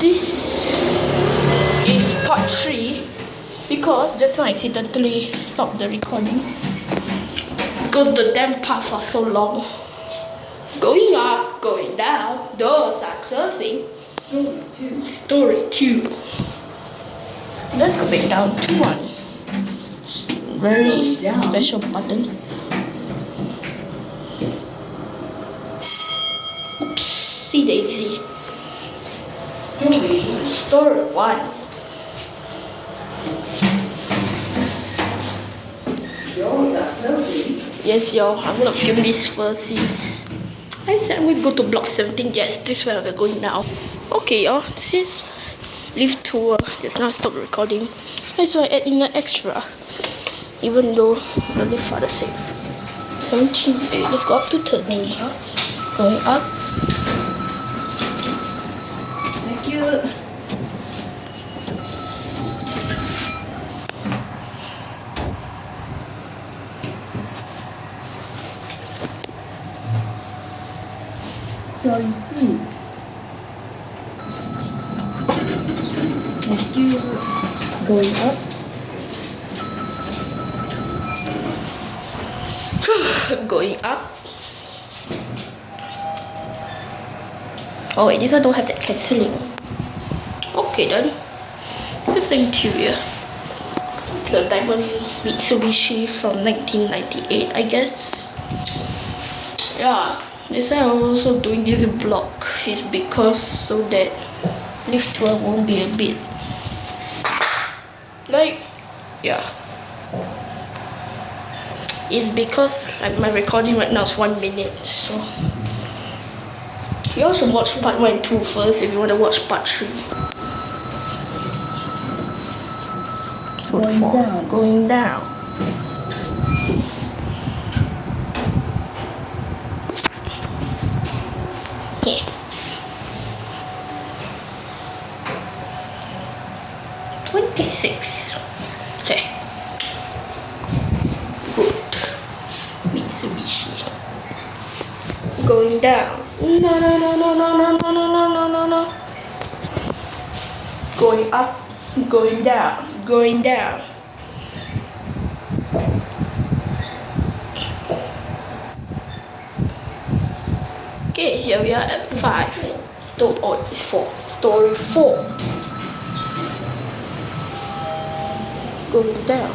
this is part 3 because just now I accidentally stopped the recording because the damn path was so long. Going up, going down, doors are closing. Story 2. Let's go back down to 1. Very special buttons. Oopsie daisy. Story 1. Yes, y'all, I'm gonna film this first. I said I'm gonna go to block 17. Yes, this is where we're going now. Okay, y'all, since lift tour, just now stop recording. So I add in an extra, even though the lift are the same. 17. Let's go up to 30. Going up. Thank you. Thank you. Going up. Going up. Oh wait, this one don't have that cancelling. Okay then. This interior. The diamond Mitsubishi from 1998, I guess. Yeah, this why I'm also doing this vlog is because so that lift tour won't be a bit like, yeah. It's because like my recording right now is 1 minute, so you also watch part 1 and 2 first if you want to watch part 3. So going down. Yeah. 26. Hey. Good. Mitsubishi. Going down. No. Going up. Going down. Going down. Okay, here we are at 5. It's 4. Story 4. Going down.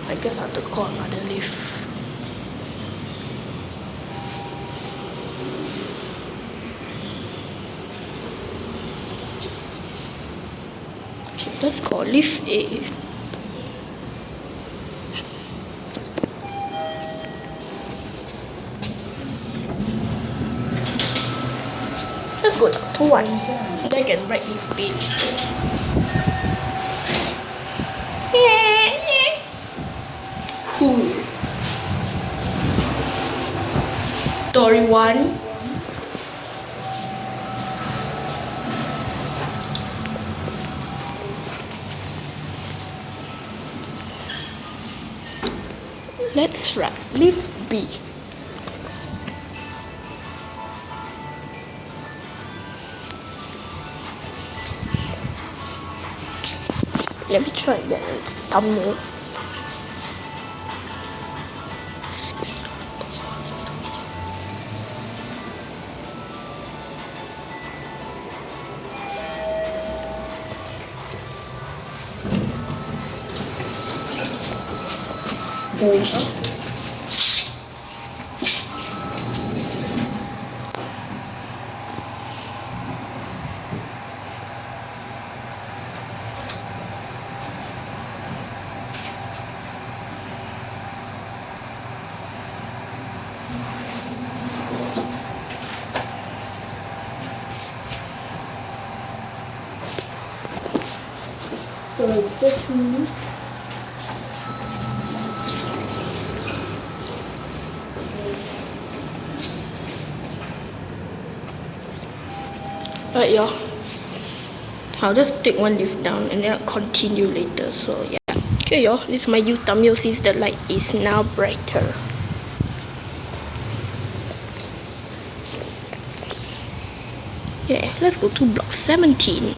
I guess I have to call another lift. Let's call lift A. Let's go down to 1. Then I can write lift B. Cool. Story 1. Let's write lift B. Let me try that as thumbnail. Going up. Story 15. Alright, y'all. I'll just take 1 lift down and then I'll continue later. So yeah. Okay, y'all. This is my thumbnail since the light is now brighter. Yeah, let's go to block 17.